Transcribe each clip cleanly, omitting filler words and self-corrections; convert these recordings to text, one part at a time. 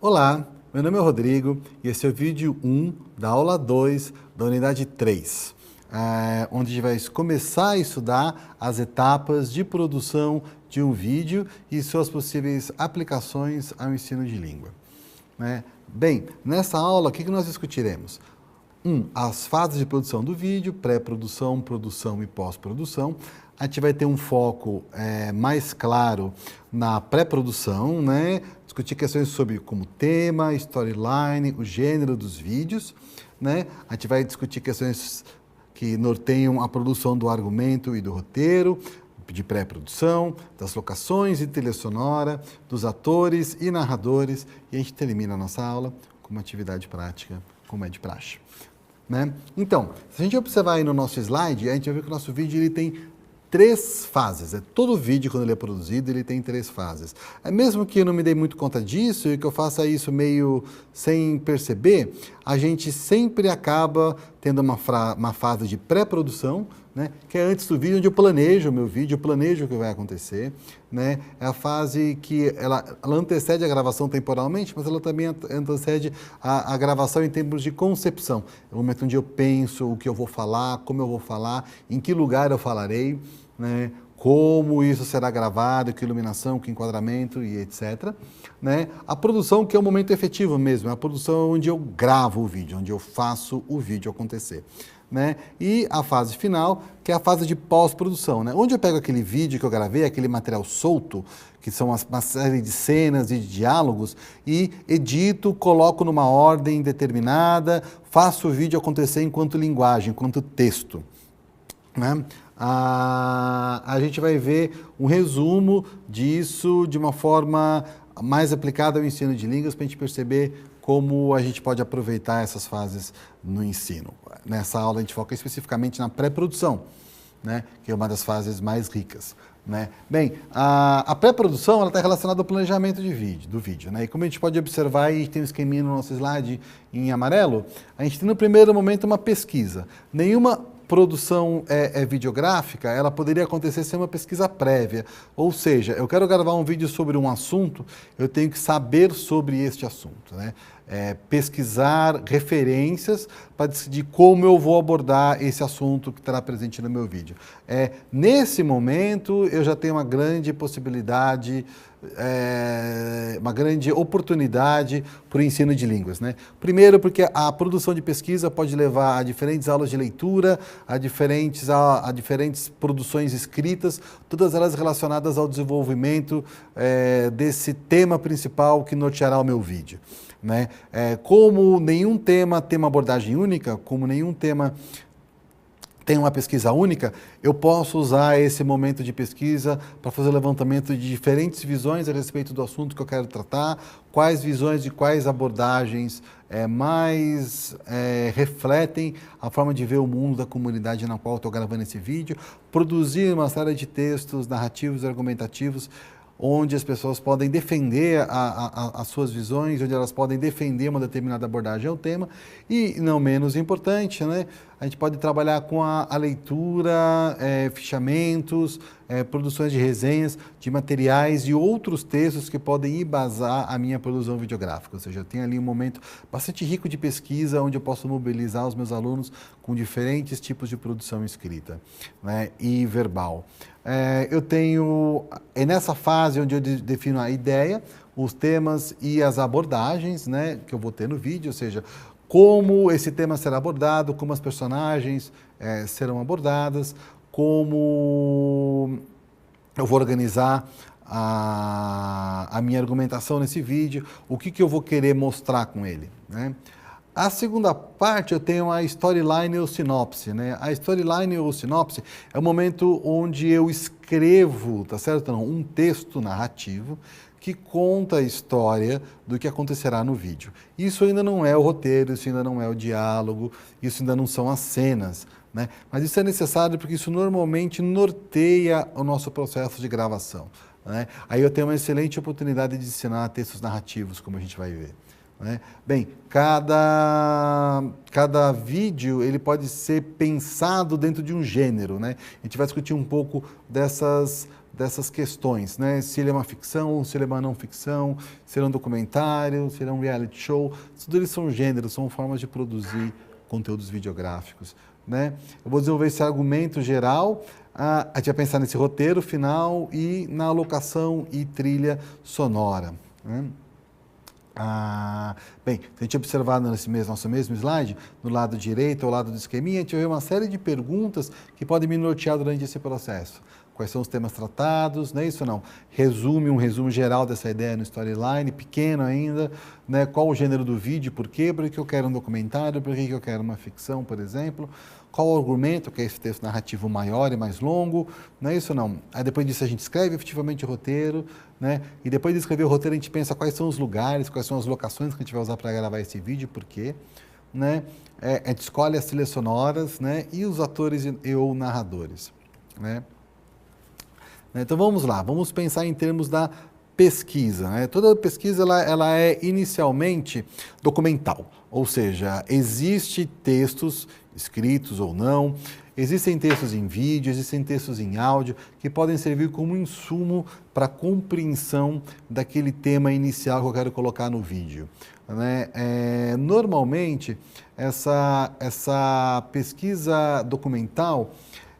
Olá, meu nome é Rodrigo e esse é o vídeo 1 da aula 2 da unidade 3, onde a gente vai começar a estudar as etapas de produção de um vídeo e suas possíveis aplicações ao ensino de língua. Bem, nessa aula, o que nós discutiremos? As fases de produção do vídeo, pré-produção, produção e pós-produção. A gente vai ter um foco mais claro na pré-produção, né? Discutir questões sobre como tema, storyline, o gênero dos vídeos, né? A gente vai discutir questões que norteiam a produção do argumento e do roteiro, de pré-produção, das locações e trilha sonora, dos atores e narradores, e a gente termina a nossa aula com uma atividade prática, como é de praxe. Então, se a gente observar aí no nosso slide, a gente vai ver que o nosso vídeo ele tem 3 fases. Todo vídeo, quando ele é produzido, ele tem 3 fases. Mesmo que eu não me dê muito conta disso e que eu faça isso meio sem perceber, a gente sempre acaba tendo uma fase de pré-produção, né, que é antes do vídeo, onde eu planejo o meu vídeo, eu planejo o que vai acontecer. Né? É a fase que ela antecede a gravação temporalmente, mas ela também antecede a gravação em termos de concepção. É o momento onde eu penso o que eu vou falar, como eu vou falar, em que lugar eu falarei, né? Como isso será gravado, que iluminação, que enquadramento e etc. Né? A produção, que é o momento efetivo mesmo, é a produção onde eu gravo o vídeo, onde eu faço o vídeo acontecer. Né? E a fase final, que é a fase de pós-produção, né? Onde eu pego aquele vídeo que eu gravei, aquele material solto, que são uma série de cenas e de diálogos, e edito, coloco numa ordem determinada, faço o vídeo acontecer enquanto linguagem, enquanto texto. Né? A gente vai ver um resumo disso de uma forma mais aplicada ao ensino de línguas, para a gente perceber como a gente pode aproveitar essas fases no ensino. Nessa aula a gente foca especificamente na pré-produção, né, que é uma das fases mais ricas. Né? Bem, a pré-produção está relacionada ao planejamento do vídeo. Né? E como a gente pode observar, e tem um esqueminha no nosso slide em amarelo, a gente tem no primeiro momento uma pesquisa. Nenhuma produção videográfica, ela poderia acontecer sem uma pesquisa prévia. Ou seja, eu quero gravar um vídeo sobre um assunto, eu tenho que saber sobre este assunto. Né? Pesquisar referências para decidir como eu vou abordar esse assunto que estará presente no meu vídeo. Nesse momento, eu já tenho uma grande possibilidade, uma grande oportunidade para o ensino de línguas. Né? Primeiro, porque a produção de pesquisa pode levar a diferentes aulas de leitura, a diferentes produções escritas, todas elas relacionadas ao desenvolvimento desse tema principal que norteará o meu vídeo. Né? Como nenhum tema tem uma abordagem única, como nenhum tema tem uma pesquisa única, eu posso usar esse momento de pesquisa para fazer o levantamento de diferentes visões a respeito do assunto que eu quero tratar, quais visões e quais abordagens mais refletem a forma de ver o mundo da comunidade na qual estou gravando esse vídeo, produzir uma série de textos narrativos e argumentativos onde as pessoas podem defender as suas visões, onde elas podem defender uma determinada abordagem ao tema, e não menos importante, né? A gente pode trabalhar com a leitura, fichamentos, produções de resenhas, de materiais e outros textos que podem embasar a minha produção videográfica. Ou seja, eu tenho ali um momento bastante rico de pesquisa, onde eu posso mobilizar os meus alunos com diferentes tipos de produção escrita, né, e verbal. Eu tenho, nessa fase onde eu defino a ideia, os temas e as abordagens, né, que eu vou ter no vídeo, ou seja, como esse tema será abordado, como as personagens serão abordadas, como eu vou organizar a minha argumentação nesse vídeo, o que eu vou querer mostrar com ele. Né? A segunda parte eu tenho a storyline ou sinopse. Né? A storyline ou sinopse é o momento onde eu escrevo, tá certo? Não, um texto narrativo que conta a história do que acontecerá no vídeo. Isso ainda não é o roteiro, isso ainda não é o diálogo, isso ainda não são as cenas. Né? Mas isso é necessário porque isso normalmente norteia o nosso processo de gravação. Né? Aí eu tenho uma excelente oportunidade de ensinar textos narrativos, como a gente vai ver. né? Bem, cada vídeo ele pode ser pensado dentro de um gênero, né? A gente vai discutir um pouco dessas questões, né? Se ele é uma ficção, se ele é uma não ficção, se ele é um documentário, se ele é um reality show, tudo eles são gêneros, são formas de produzir conteúdos videográficos, né? Eu vou desenvolver esse argumento geral, a gente vai pensar nesse roteiro final e na alocação e trilha sonora, né? Bem, se a gente observar nesse nosso mesmo slide, no lado direito, ao lado do esqueminha, a gente vai ver uma série de perguntas que podem me nortear durante esse processo. Quais são os temas tratados, não é isso ou não? Um resumo geral dessa ideia no storyline, pequeno ainda, né? Qual o gênero do vídeo, por quê? Por que eu quero um documentário, por que eu quero uma ficção, por exemplo? Qual o argumento, que é esse texto narrativo maior e mais longo, não é isso ou não? Aí depois disso a gente escreve efetivamente o roteiro, né? E depois de escrever o roteiro a gente pensa quais são os lugares, quais são as locações que a gente vai usar para gravar esse vídeo, por quê? Né? A gente escolhe as trilhas sonoras, né? E os atores ou narradores, né? Então vamos lá, vamos pensar em termos da pesquisa, né? Toda pesquisa ela é inicialmente documental, ou seja, existem textos escritos ou não, existem textos em vídeo, existem textos em áudio que podem servir como insumo para a compreensão daquele tema inicial que eu quero colocar no vídeo, né? Normalmente essa pesquisa documental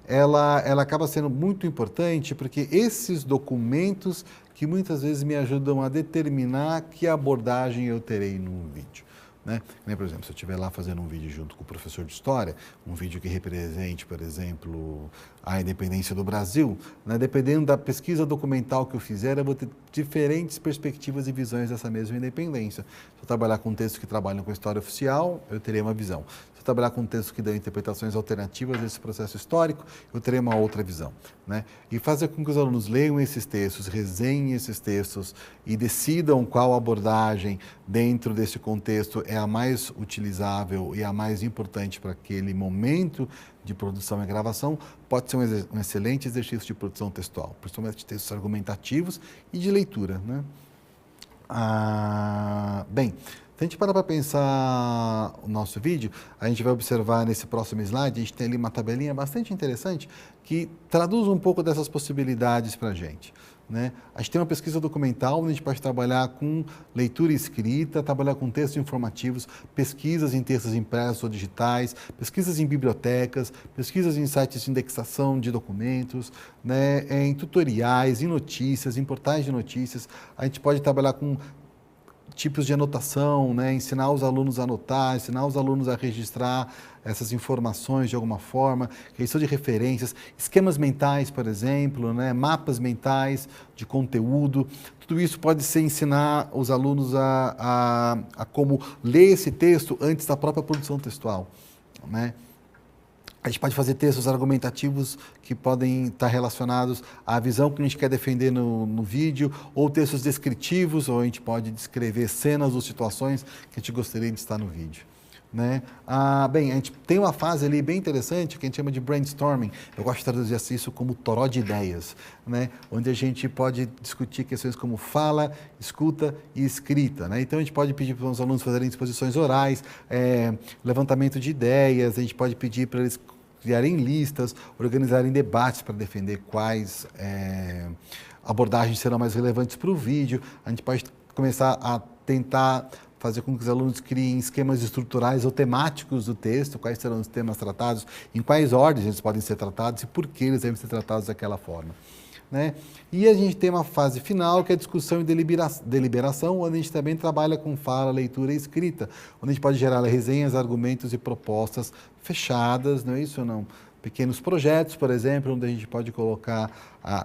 ela acaba sendo muito importante porque esses documentos que muitas vezes me ajudam a determinar que abordagem eu terei no vídeo, né? Por exemplo, se eu estiver lá fazendo um vídeo junto com o professor de história, um vídeo que represente, por exemplo, a independência do Brasil, né? Dependendo da pesquisa documental que eu fizer, eu vou ter diferentes perspectivas e visões dessa mesma independência. Se eu trabalhar com textos que trabalham com a história oficial, eu terei uma visão. Trabalhar com textos que dão interpretações alternativas desse processo histórico, eu terei uma outra visão, né? E fazer com que os alunos leiam esses textos, resenhem esses textos e decidam qual abordagem dentro desse contexto é a mais utilizável e a mais importante para aquele momento de produção e gravação, pode ser um excelente exercício de produção textual, principalmente de textos argumentativos e de leitura, né? Bem, se a gente parar para pensar o nosso vídeo, a gente vai observar nesse próximo slide, a gente tem ali uma tabelinha bastante interessante que traduz um pouco dessas possibilidades para a gente, né? A gente tem uma pesquisa documental onde a gente pode trabalhar com leitura e escrita, trabalhar com textos informativos, pesquisas em textos impressos ou digitais, pesquisas em bibliotecas, pesquisas em sites de indexação de documentos, né? Em tutoriais, em notícias, em portais de notícias. A gente pode trabalhar com tipos de anotação, né? Ensinar os alunos a anotar, ensinar os alunos a registrar essas informações de alguma forma, questão de referências, esquemas mentais, por exemplo, né? Mapas mentais de conteúdo. Tudo isso pode ser ensinar os alunos a como ler esse texto antes da própria produção textual, né? A gente pode fazer textos argumentativos que podem estar relacionados à visão que a gente quer defender no vídeo, ou textos descritivos, ou a gente pode descrever cenas ou situações que a gente gostaria de estar no vídeo, né? Bem, a gente tem uma fase ali bem interessante que a gente chama de brainstorming. Eu gosto de traduzir isso como toró de ideias, né? Onde a gente pode discutir questões como fala, escuta e escrita, né? Então a gente pode pedir para os alunos fazerem exposições orais, levantamento de ideias, a gente pode pedir para eles criarem listas, organizarem debates para defender quais abordagens serão mais relevantes para o vídeo. A gente pode começar a tentar fazer com que os alunos criem esquemas estruturais ou temáticos do texto, quais serão os temas tratados, em quais ordens eles podem ser tratados e por que eles devem ser tratados daquela forma, né? E a gente tem uma fase final, que é a discussão e deliberação, onde a gente também trabalha com fala, leitura e escrita, onde a gente pode gerar resenhas, argumentos e propostas fechadas, não é isso ou não? Pequenos projetos, por exemplo, onde a gente pode colocar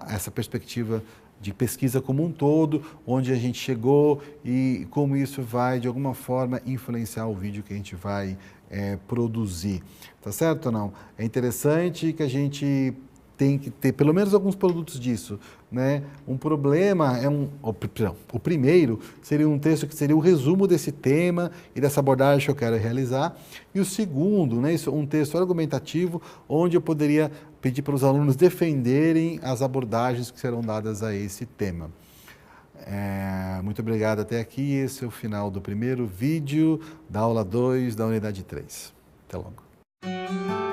essa perspectiva de pesquisa como um todo, onde a gente chegou e como isso vai, de alguma forma, influenciar o vídeo que a gente vai produzir. Tá certo ou não? É interessante que a gente tem que ter pelo menos alguns produtos disso, né? Um problema o primeiro seria um texto que seria o resumo desse tema e dessa abordagem que eu quero realizar, e o segundo, né, um texto argumentativo onde eu poderia pedir para os alunos defenderem as abordagens que serão dadas a esse tema. Muito obrigado até aqui. Esse é o final do primeiro vídeo da aula 2 da unidade 3. Até logo.